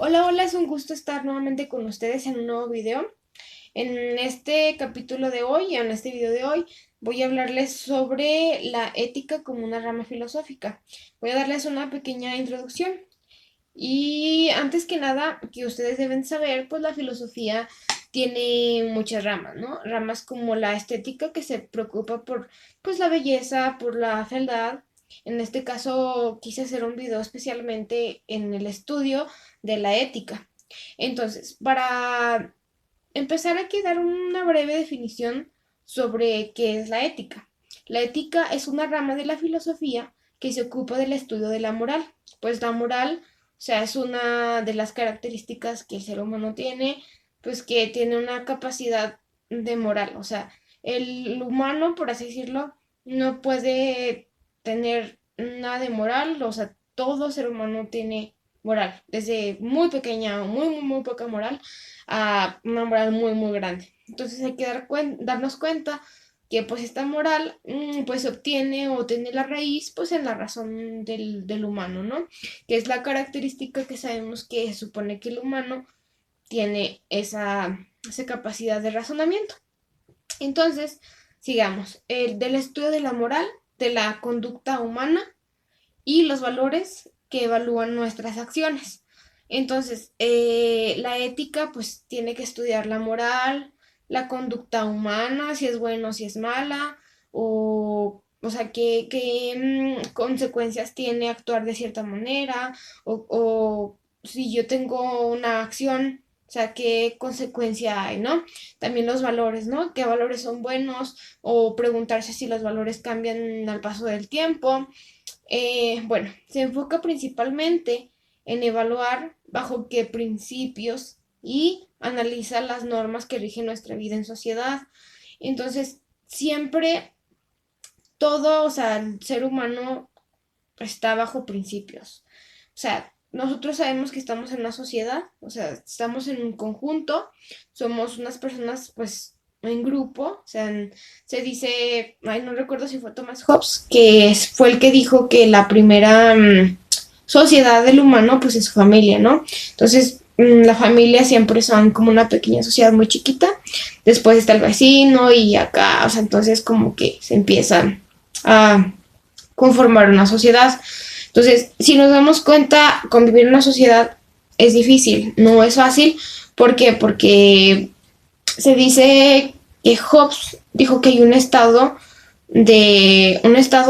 Hola, hola, es un gusto estar nuevamente con ustedes en un nuevo video. En este capítulo de hoy, en este video de hoy, voy a hablarles sobre la ética como una rama filosófica. Voy a darles una pequeña introducción. Y antes que nada, que ustedes deben saber, pues la filosofía tiene muchas ramas, ¿no? Ramas como la estética, que se preocupa por, pues, la belleza, por la fealdad. En este caso, quise hacer un video especialmente en el estudio de la ética. Entonces, para empezar, hay que dar una breve definición sobre qué es la ética. La ética es una rama de la filosofía que se ocupa del estudio de la moral. Pues la moral, o sea, es una de las características que el ser humano tiene, pues que tiene una capacidad de moral. O sea, el humano, por así decirlo, no puede tener nada de moral. O sea, todo ser humano tiene moral, desde muy pequeña o muy poca moral a una moral muy grande. Entonces hay que darnos cuenta que pues esta moral pues se obtiene o tiene la raíz pues en la razón del humano, ¿no? Que es la característica que sabemos que se supone que el humano tiene esa capacidad de razonamiento. Entonces, sigamos, el del estudio de la moral, de la conducta humana y los valores que evalúan nuestras acciones. Entonces, la ética pues tiene que estudiar la moral, la conducta humana, si es bueno, si es mala, o sea, qué consecuencias tiene actuar de cierta manera, o si yo tengo una acción, o sea, qué consecuencia hay, ¿no? También los valores, ¿no? ¿Qué valores son buenos? O preguntarse si los valores cambian al paso del tiempo. Bueno, se enfoca principalmente en evaluar bajo qué principios y analiza las normas que rigen nuestra vida en sociedad. Entonces, siempre todo, o sea, el ser humano está bajo principios. O sea, nosotros sabemos que estamos en una sociedad, o sea, estamos en un conjunto, somos unas personas, pues, en grupo, o sea, se dice, ay, no recuerdo si fue Thomas Hobbes, que fue el que dijo que la primera sociedad del humano, pues, es su familia, ¿no? Entonces, la familia siempre son como una pequeña sociedad muy chiquita, después está el vecino y acá, o sea, entonces como que se empieza a conformar una sociedad. Entonces, si nos damos cuenta, convivir en una sociedad es difícil, no es fácil. ¿Por qué? Porque se dice que Hobbes dijo que hay un estado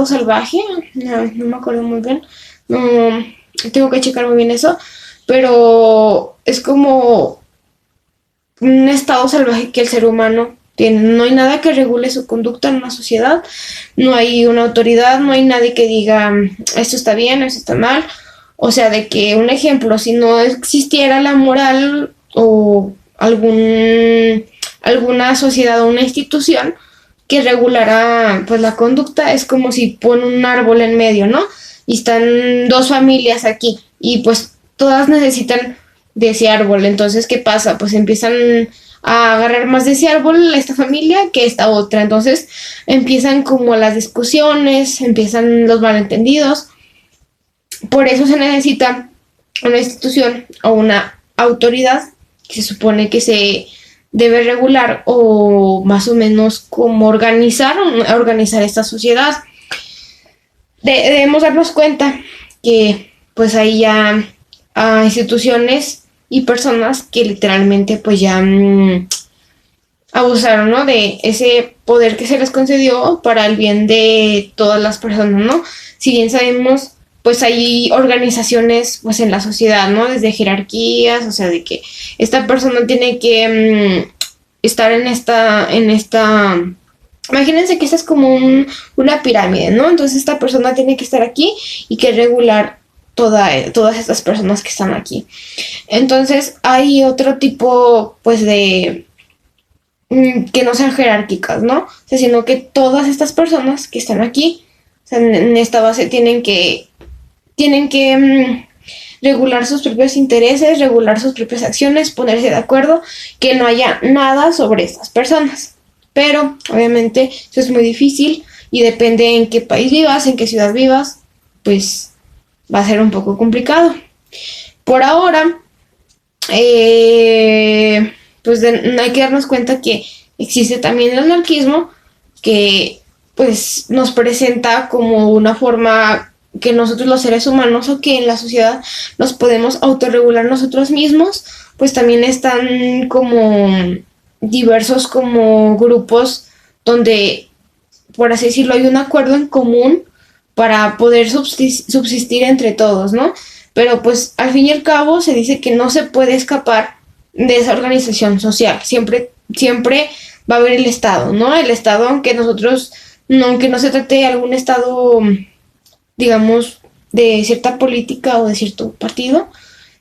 salvaje, no me acuerdo muy bien, no, tengo que checar muy bien eso, pero es como un estado salvaje que el ser humano tiene. No hay nada que regule su conducta en una sociedad, no hay una autoridad, no hay nadie que diga esto está bien, esto está mal. O sea, de que un ejemplo, si no existiera la moral o alguna sociedad o una institución que regulara pues la conducta, es como si pone un árbol en medio, ¿no? Y están dos familias aquí y pues todas necesitan de ese árbol. Entonces, ¿qué pasa? Pues empiezan a agarrar más de ese árbol esta familia que esta otra. Entonces empiezan como las discusiones, empiezan los malentendidos. Por eso se necesita una institución o una autoridad que se supone que se debe regular o más o menos como organizar esta sociedad. Debemos darnos cuenta que pues hay ya instituciones y personas que literalmente pues ya abusaron, ¿no? De ese poder que se les concedió para el bien de todas las personas, ¿no? Si bien sabemos, pues hay organizaciones pues en la sociedad, ¿no? Desde jerarquías, o sea, de que esta persona tiene que estar en esta. Imagínense que esta es como una pirámide, ¿no? Entonces esta persona tiene que estar aquí y que regular todas estas personas que están aquí. Entonces hay otro tipo, pues, de que no sean jerárquicas, ¿no? O sea, sino que todas estas personas que están aquí, o sea, en esta base tienen que regular sus propios intereses, regular sus propias acciones, ponerse de acuerdo, que no haya nada sobre estas personas. Pero, obviamente, eso es muy difícil y depende en qué país vivas, en qué ciudad vivas, pues va a ser un poco complicado. Por ahora, pues hay que darnos cuenta que existe también el anarquismo, que pues nos presenta como una forma que nosotros los seres humanos o que en la sociedad nos podemos autorregular nosotros mismos. Pues también están como diversos como grupos donde, por así decirlo, hay un acuerdo en común para poder subsistir entre todos, ¿no? Pero pues al fin y al cabo se dice que no se puede escapar de esa organización social. Siempre va a haber el Estado, ¿no? El Estado, aunque nosotros, no, aunque no se trate de algún Estado, digamos, de cierta política o de cierto partido,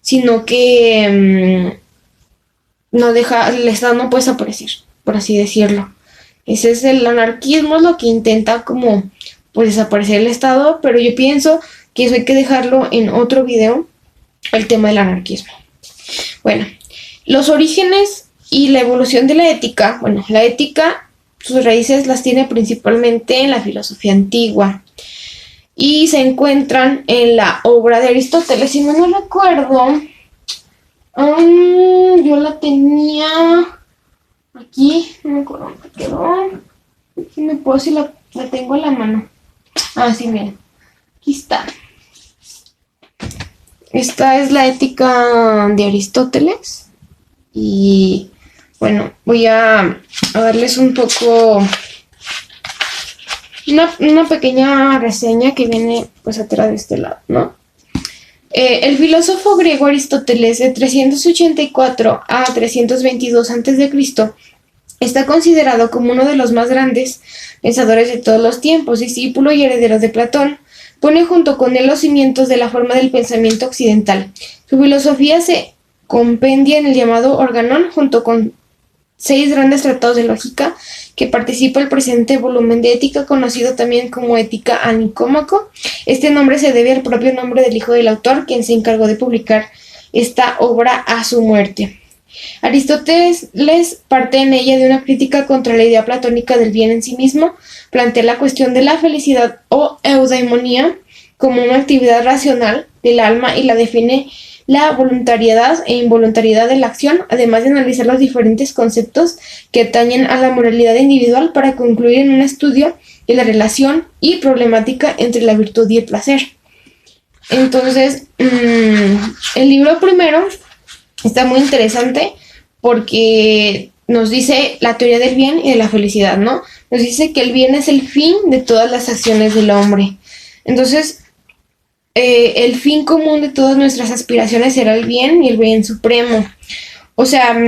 sino que no deja, el Estado no puede desaparecer, por así decirlo. Ese es el anarquismo, es lo que intenta como pues desaparecer el Estado, pero yo pienso que eso hay que dejarlo en otro video, el tema del anarquismo. Bueno, los orígenes y la evolución de la ética. Bueno, la ética, sus raíces las tiene principalmente en la filosofía antigua y se encuentran en la obra de Aristóteles. Si no me recuerdo, yo la tenía aquí, no me acuerdo dónde quedó. Si me puedo, si la tengo en la mano. Ah, sí, miren. Aquí está. Esta es la ética de Aristóteles. Y bueno, voy a darles un poco una pequeña reseña que viene pues atrás de este lado, ¿no? El filósofo griego Aristóteles de 384 a 322 a.C. está considerado como uno de los más grandes pensadores de todos los tiempos, discípulo y heredero de Platón. Pone junto con él los cimientos de la forma del pensamiento occidental. Su filosofía se compendia en el llamado Organón, junto con 6 grandes tratados de lógica, que participa el presente volumen de Ética, conocido también como Ética a Nicómaco. Este nombre se debe al propio nombre del hijo del autor, quien se encargó de publicar esta obra a su muerte. Aristóteles parte en ella de una crítica contra la idea platónica del bien en sí mismo, plantea la cuestión de la felicidad o eudaimonía como una actividad racional del alma y la define la voluntariedad e involuntariedad de la acción, además de analizar los diferentes conceptos que atañen a la moralidad individual para concluir en un estudio de la relación y problemática entre la virtud y el placer. Entonces, el libro primero está muy interesante porque nos dice la teoría del bien y de la felicidad, ¿no? Nos dice que el bien es el fin de todas las acciones del hombre. Entonces, el fin común de todas nuestras aspiraciones será el bien y el bien supremo. O sea,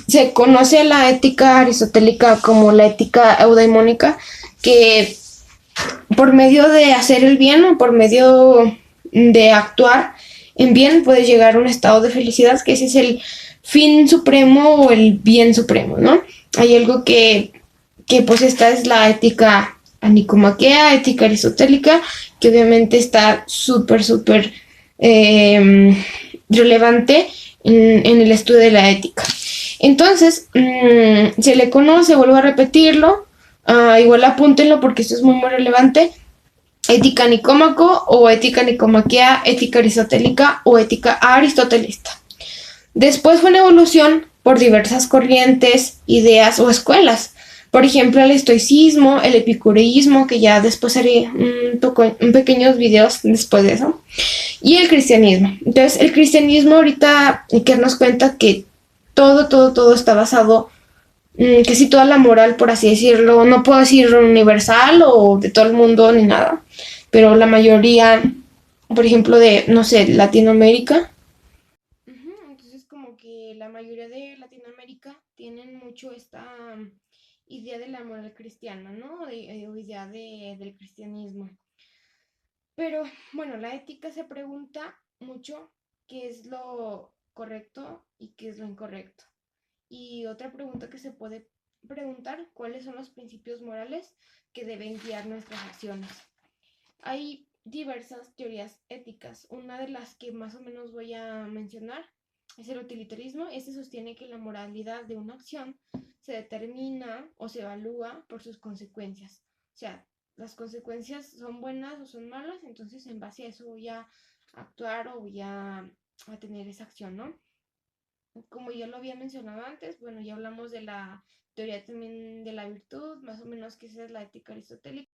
se conoce la ética aristotélica como la ética eudaimónica, que por medio de hacer el bien o por medio de actuar en bien puedes llegar a un estado de felicidad, que ese es el fin supremo o el bien supremo, ¿no? Hay algo que pues esta es la ética anicomaquea, ética aristotélica, que obviamente está súper relevante en el estudio de la ética. Entonces, se le conoce, vuelvo a repetirlo, igual apúntenlo porque esto es muy relevante, ética nicómaco o ética nicomaquea, ética aristotélica o ética aristotelista. Después fue una evolución por diversas corrientes, ideas o escuelas. Por ejemplo, el estoicismo, el epicureísmo, que ya después haré pequeños videos después de eso, y el cristianismo. Entonces, el cristianismo ahorita hay que darnos cuenta que todo está basado, que si toda la moral, por así decirlo, no puedo decir universal o de todo el mundo ni nada, pero la mayoría, por ejemplo, de, no sé, Latinoamérica. Entonces, como que la mayoría de Latinoamérica tienen mucho esta idea de la moral cristiana, ¿no? O idea del cristianismo. Pero bueno, la ética se pregunta mucho qué es lo correcto y qué es lo incorrecto. Y otra pregunta que se puede preguntar, ¿cuáles son los principios morales que deben guiar nuestras acciones? Hay diversas teorías éticas. Una de las que más o menos voy a mencionar es el utilitarismo. Este sostiene que la moralidad de una acción se determina o se evalúa por sus consecuencias. O sea, las consecuencias son buenas o son malas, entonces en base a eso voy a actuar o voy a tener esa acción, ¿no? Como ya lo había mencionado antes, bueno, ya hablamos de la teoría también de la virtud, más o menos que esa es la ética aristotélica.